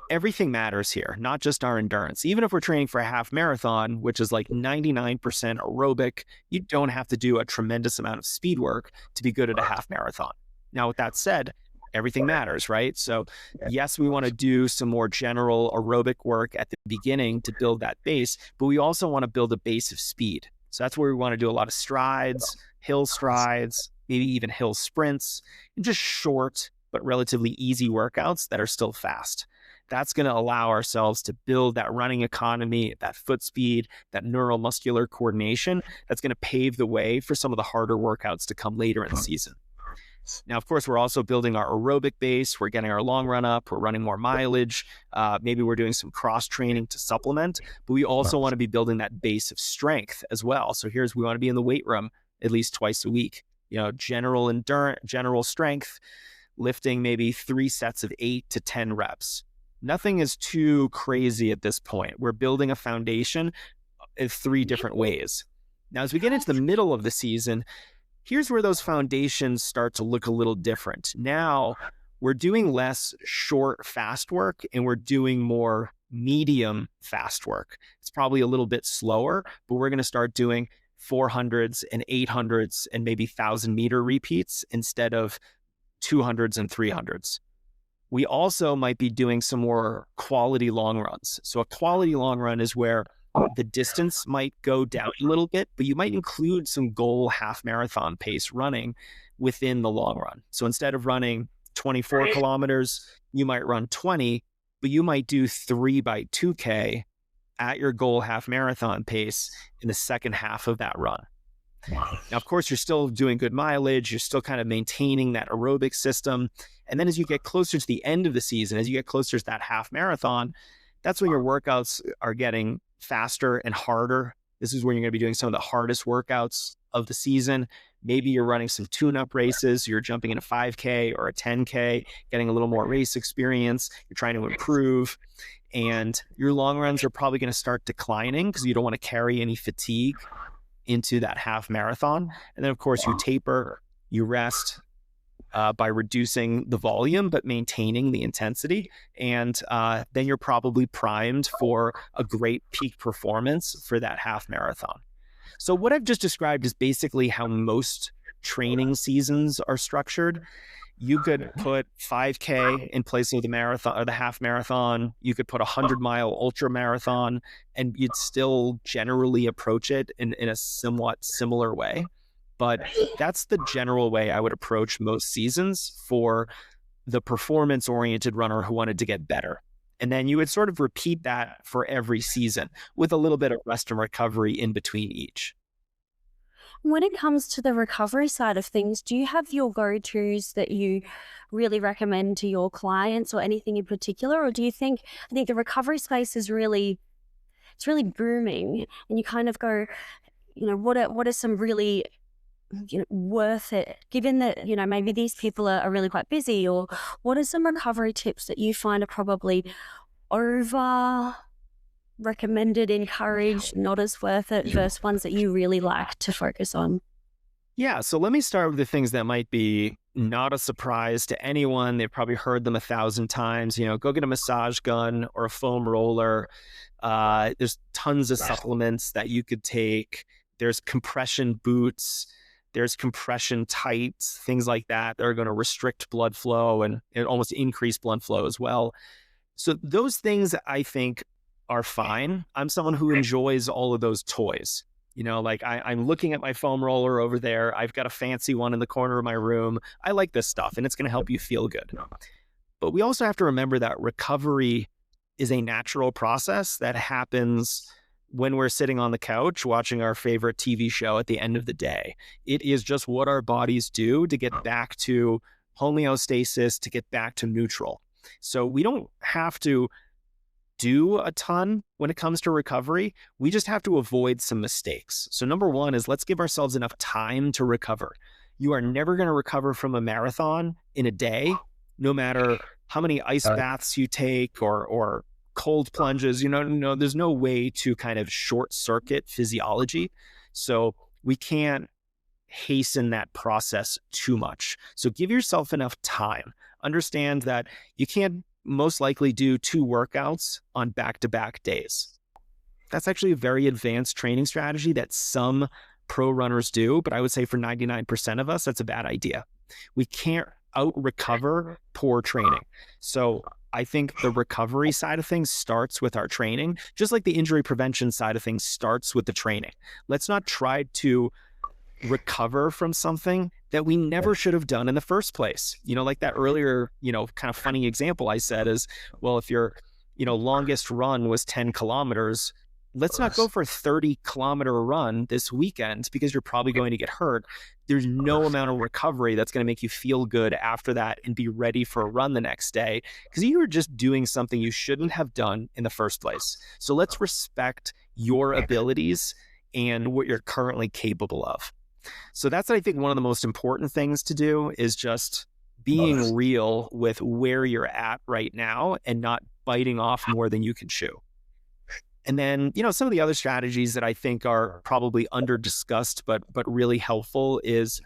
Everything matters here, not just our endurance. Even if we're training for a half marathon, which is like 99% aerobic, you don't have to do a tremendous amount of speed work to be good at a half marathon. Now, with that said, everything matters, right? So yes, we want to do some more general aerobic work at the beginning to build that base, but we also want to build a base of speed. So that's where we want to do a lot of strides, hill strides, maybe even hill sprints, and just short but relatively easy workouts that are still fast. That's going to allow ourselves to build that running economy, that foot speed, that neuromuscular coordination. That's going to pave the way for some of the harder workouts to come later in the season. Now, of course, we're also building our aerobic base. We're getting our long run up. We're running more mileage. Maybe we're doing some cross training to supplement, but we also want to be building that base of strength as well. So we want to be in the weight room at least twice a week. General endurance, general strength, lifting maybe 3 sets of 8 to 10 reps. Nothing is too crazy at this point. We're building a foundation in 3 different ways. Now, as we get into the middle of the season, here's where those foundations start to look a little different. Now, we're doing less short, fast work, and we're doing more medium, fast work. It's probably a little bit slower, but we're going to start doing 400s and 800s and maybe 1,000-meter repeats instead of 200s and 300s. We also might be doing some more quality long runs. So a quality long run is where the distance might go down a little bit, but you might include some goal half marathon pace running within the long run. So instead of running 24 kilometers, you might run 20, but you might do 3 by 2K at your goal half marathon pace in the second half of that run. Now, of course, you're still doing good mileage. You're still kind of maintaining that aerobic system. And then as you get closer to the end of the season, as you get closer to that half marathon, that's when your workouts are getting faster and harder. This is when you're going to be doing some of the hardest workouts of the season. Maybe you're running some tune-up races. You're jumping in a 5K or a 10K, getting a little more race experience. You're trying to improve. And your long runs are probably going to start declining because you don't want to carry any fatigue into that half marathon. And then, of course, you taper, you rest by reducing the volume, but maintaining the intensity. And then you're probably primed for a great peak performance for that half marathon. So what I've just described is basically how most training seasons are structured. You could put 5K in place of the marathon or the half marathon. You could put a 100-mile ultra marathon, and you'd still generally approach it in a somewhat similar way. But that's the general way I would approach most seasons for the performance-oriented runner who wanted to get better. And then you would sort of repeat that for every season with a little bit of rest and recovery in between each. When it comes to the recovery side of things, do you have your go-tos that you really recommend to your clients or anything in particular? Or do you think, I think the recovery space is really booming, and you kind of go, what are some really worth it, given that, maybe these people are really quite busy, or what are some recovery tips that you find are probably over recommended, encouraged, not as worth it, versus ones that you really like to focus on? Yeah, so let me start with the things that might be not a surprise to anyone. They've probably heard them 1,000 times. Go get a massage gun or a foam roller. There's tons of supplements that you could take. There's compression boots. There's compression tights, things like that are going to restrict blood flow and almost increase blood flow as well. So those things I think are fine. I'm someone who enjoys all of those toys. I'm looking at my foam roller over there. I've got a fancy one in the corner of my room. I like this stuff, and it's going to help you feel good. But we also have to remember that recovery is a natural process that happens when we're sitting on the couch watching our favorite TV show at the end of the day. It is just what our bodies do to get back to homeostasis, to get back to neutral. So we don't have to do a ton when it comes to recovery. We just have to avoid some mistakes. So number one is, let's give ourselves enough time to recover. You are never going to recover from a marathon in a day, no matter how many ice baths you take or cold plunges. No, there's no way to kind of short circuit physiology. So we can't hasten that process too much. So give yourself enough time. Understand that you can't most likely do 2 workouts on back-to-back days. That's actually a very advanced training strategy that some pro runners do, but I would say for 99% of us, that's a bad idea. We can't out-recover poor training. So I think the recovery side of things starts with our training, just like the injury prevention side of things starts with the training. Let's not try to recover from something that we never should have done in the first place. Like that earlier, kind of funny example I said is, well, if your, longest run was 10 kilometers, let's not go for a 30-kilometer run this weekend because you're probably going to get hurt. There's no amount of recovery that's going to make you feel good after that and be ready for a run the next day because you were just doing something you shouldn't have done in the first place. So let's respect your abilities and what you're currently capable of. So that's, I think, one of the most important things to do is just being real with where you're at right now and not biting off more than you can chew. And then, some of the other strategies that I think are probably under discussed, but really helpful is,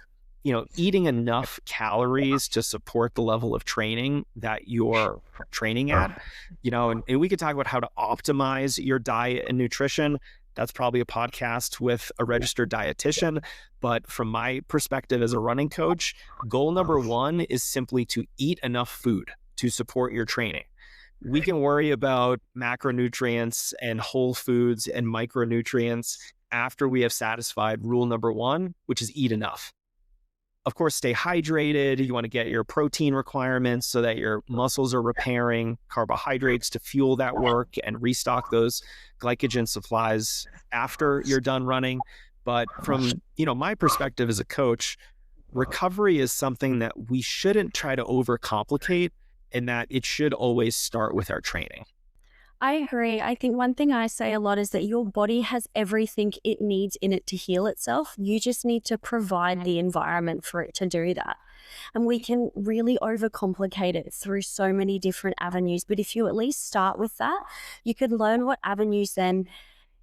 eating enough calories to support the level of training that you're training at, and we could talk about how to optimize your diet and nutrition. That's probably a podcast with a registered dietitian. But from my perspective as a running coach, goal number 1 is simply to eat enough food to support your training. We can worry about macronutrients and whole foods and micronutrients after we have satisfied rule number 1, which is eat enough. Of course, stay hydrated. You want to get your protein requirements so that your muscles are repairing, carbohydrates to fuel that work and restock those glycogen supplies after you're done running. But from, my perspective as a coach, recovery is something that we shouldn't try to overcomplicate and that it should always start with our training. I agree. I think one thing I say a lot is that your body has everything it needs in it to heal itself. You just need to provide the environment for it to do that. And we can really overcomplicate it through so many different avenues. But if you at least start with that, you could learn what avenues then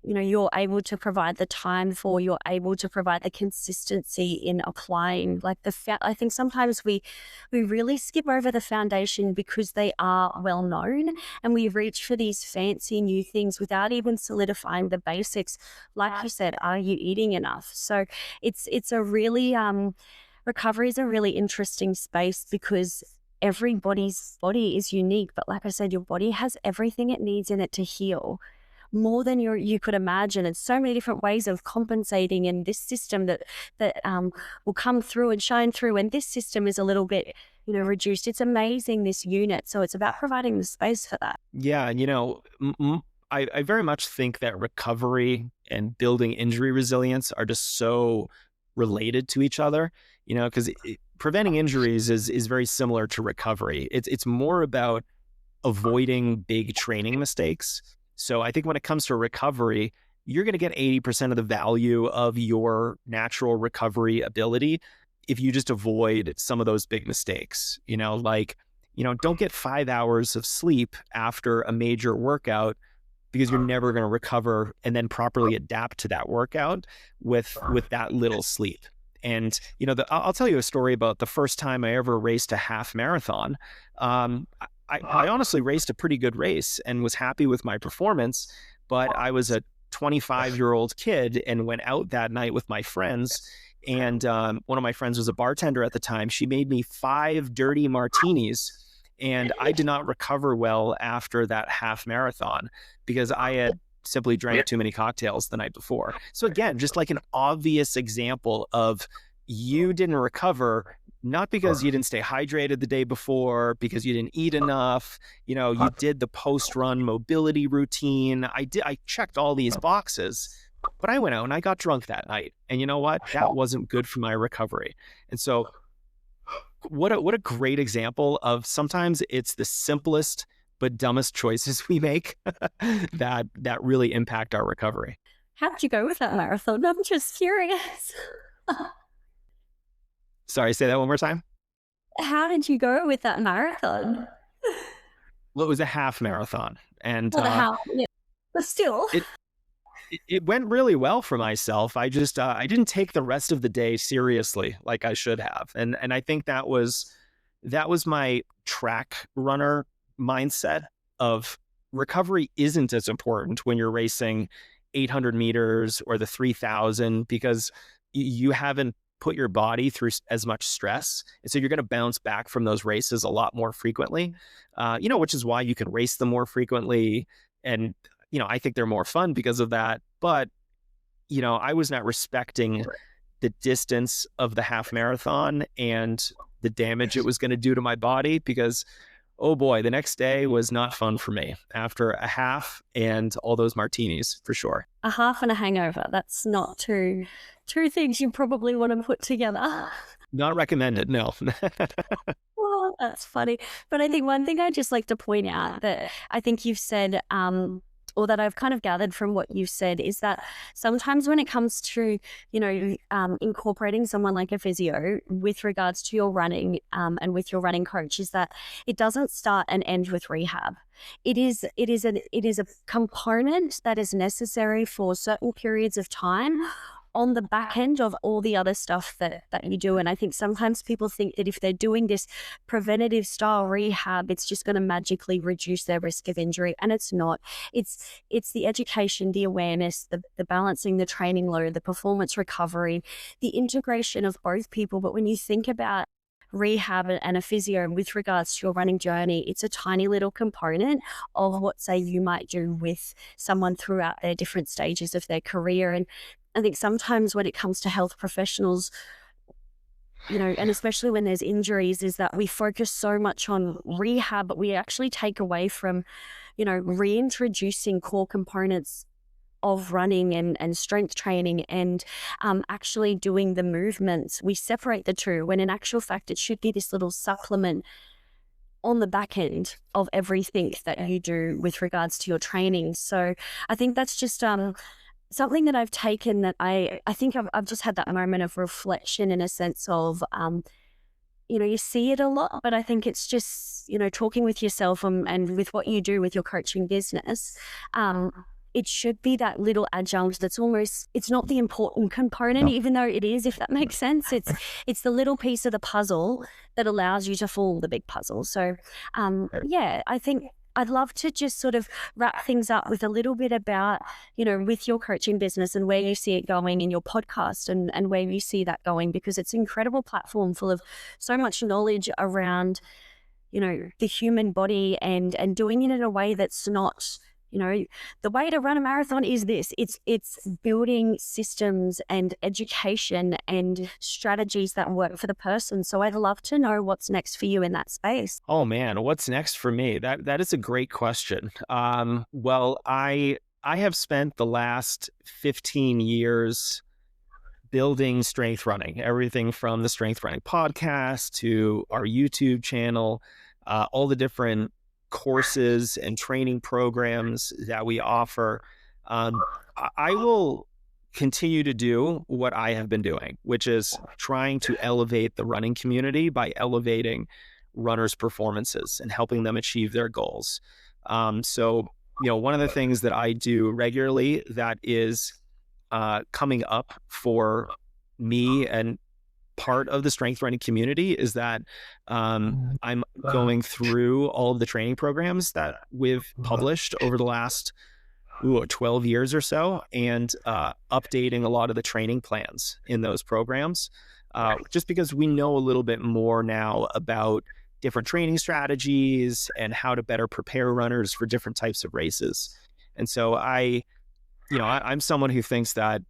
you're able to provide the time for, you're able to provide the consistency in applying. Like I think sometimes we really skip over the foundation because they are well known and we reach for these fancy new things without even solidifying the basics. Like you said, are you eating enough? So it's a really, recovery is a really interesting space because everybody's body is unique. But like I said, your body has everything it needs in it to heal, more than you could imagine, and so many different ways of compensating. And this system that will come through and shine through, and this system is a little bit reduced. It's amazing, this unit. So it's about providing the space for that. Yeah, and I very much think that recovery and building injury resilience are just so related to each other. Because preventing injuries is very similar to recovery. It's more about avoiding big training mistakes. So I think when it comes to recovery, you're going to get 80% of the value of your natural recovery ability if you just avoid some of those big mistakes. Don't get 5 hours of sleep after a major workout because you're never going to recover and then properly adapt to that workout with that little sleep. And, I'll tell you a story about the first time I ever raced a half marathon. I honestly raced a pretty good race and was happy with my performance, but I was a 25-year-old kid and went out that night with my friends. And one of my friends was a bartender at the time. She made me 5 dirty martinis, and I did not recover well after that half marathon because I had simply drank too many cocktails the night before. So again, just like an obvious example of you didn't recover, not because you didn't stay hydrated the day before, because you didn't eat enough, you did the post-run mobility routine. I checked all these boxes, but I went out and I got drunk that night. And you know what? That wasn't good for my recovery. And so what a great example of sometimes it's the simplest but dumbest choices we make that really impact our recovery. How did you go with that marathon? I'm just curious. Sorry, say that one more time. How did you go with that marathon? Well, it was a half marathon, and Well, the how, yeah, but still. it it went really well for myself. I didn't take the rest of the day seriously like I should have, and I think that was my track runner mindset of recovery isn't as important when you're racing 800 meters or the 3,000 because you haven't put your body through as much stress. And so you're going to bounce back from those races a lot more frequently, which is why you can race them more frequently. And, I think they're more fun because of that. But, I was not respecting the distance of the half marathon and the damage it was going to do to my body because, oh boy, the next day was not fun for me after a half and all those martinis for sure. A half and a hangover. That's not two things you probably want to put together. Not recommended, no. Well, that's funny. But I think one thing I'd just like to point out that I think you've said, or that I've kind of gathered from what you've said, is that sometimes when it comes to, incorporating someone like a physio with regards to your running and with your running coach, is that it doesn't start and end with rehab. It is a component that is necessary for certain periods of time on the back end of all the other stuff that you do. And I think sometimes people think that if they're doing this preventative style rehab, it's just going to magically reduce their risk of injury. And it's not. It's the education, the awareness, the balancing, the training load, the performance recovery, the integration of both people. But when you think about rehab and a physio with regards to your running journey, it's a tiny little component of what, say, you might do with someone throughout their different stages of their career. And I think sometimes when it comes to health professionals, and especially when there's injuries, is that we focus so much on rehab, but we actually take away from, reintroducing core components of running and strength training and actually doing the movements. We separate the two when in actual fact it should be this little supplement on the back end of everything that you do with regards to your training. So I think that's just something that I've taken that I think I've just had that moment of reflection in a sense of, you see it a lot, but I think it's just, talking with yourself and with what you do with your coaching business, it should be that little adjunct that's almost, it's not the important component, even though it is, if that makes sense. It's the little piece of the puzzle that allows you to fool the big puzzle. So, I think I'd love to just sort of wrap things up with a little bit about, with your coaching business and where you see it going in your podcast and where you see that going, because it's an incredible platform full of so much knowledge around, the human body and doing it in a way that's not, the way to run a marathon is this. It's building systems and education and strategies that work for the person. So I'd love to know what's next for you in that space. Oh man, what's next for me? That is a great question. Well, I have spent the last 15 years building strength running, everything from the strength running podcast to our YouTube channel, all the different courses and training programs that we offer. I will continue to do what I have been doing, which is trying to elevate the running community by elevating runners' performances and helping them achieve their goals. So, one of the things that I do regularly that is coming up for me and part of the strength running community is that I'm going through all of the training programs that we've published over the last 12 years or so, and updating a lot of the training plans in those programs, just because we know a little bit more now about different training strategies and how to better prepare runners for different types of races. And so I'm someone who thinks that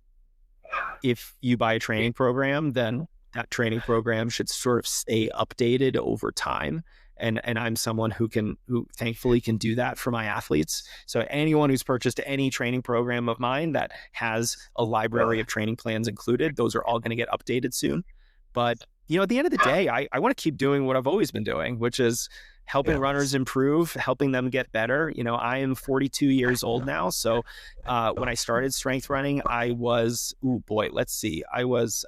if you buy a training program, then that training program should sort of stay updated over time. And I'm someone who thankfully can do that for my athletes. So anyone who's purchased any training program of mine that has a library of training plans included, those are all going to get updated soon. But, at the end of the day, I want to keep doing what I've always been doing, which is helping runners improve, helping them get better. I am 42 years old now. So when I started strength running, I was, I was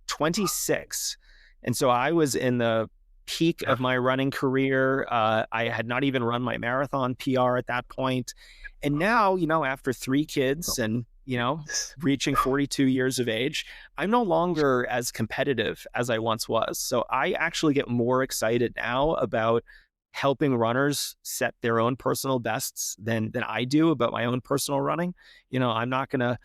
26. And so I was in the peak of my running career. I had not even run my marathon PR at that point. And now, after 3 kids and, reaching 42 years of age, I'm no longer as competitive as I once was. So I actually get more excited now about helping runners set their own personal bests than I do about my own personal running. I'm not gonna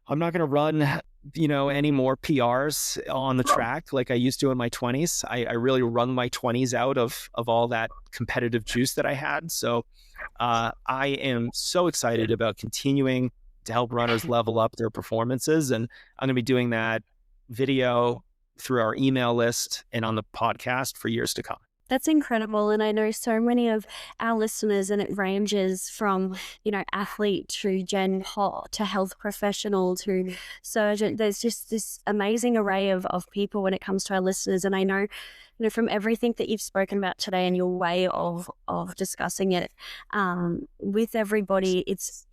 run, any more PRs on the track like I used to in my 20s. I really run my 20s out of all that competitive juice that I had. So I am so excited about continuing to help runners level up their performances, and I'm gonna be doing that video through our email list and on the podcast for years to come. That's incredible. And I know so many of our listeners, and it ranges from, athlete to Gen Pop to health professional to surgeon. There's just this amazing array of people when it comes to our listeners. And I know, from everything that you've spoken about today and your way of discussing it with everybody, it's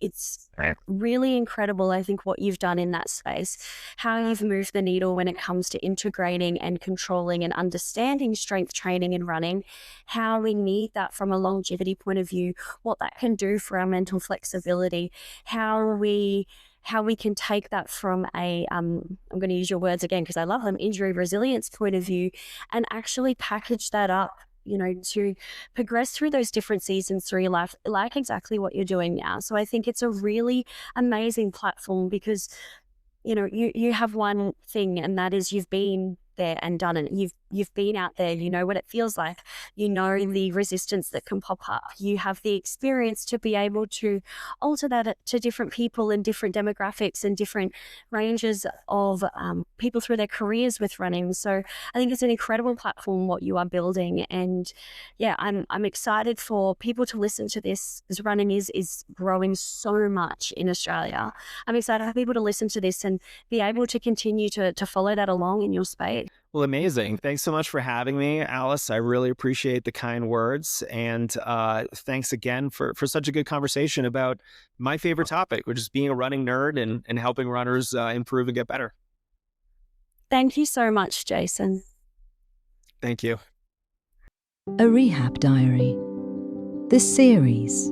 really incredible, I think, what you've done in that space, how you've moved the needle when it comes to integrating and controlling and understanding strength training and running, how we need that from a longevity point of view, what that can do for our mental flexibility, how we can take that from a, I'm going to use your words again because I love them, injury resilience point of view, and actually package that up, to progress through those different seasons through your life, like exactly what you're doing now. So I think it's a really amazing platform because, you have one thing, and that is you've been there and done it. You've been out there, you know what it feels like, the resistance that can pop up, you have the experience to be able to alter that to different people and different demographics and different ranges of people through their careers with running. So I think it's an incredible platform what you are building, and yeah, I'm excited for people to listen to this because running is growing so much in Australia. I'm excited for people to listen to this and be able to continue to follow that along in your space. Well, amazing. Thanks so much for having me, Alice. I really appreciate the kind words. And thanks again for such a good conversation about my favorite topic, which is being a running nerd and helping runners improve and get better. Thank you so much, Jason. Thank you. A Rehab Diary. This series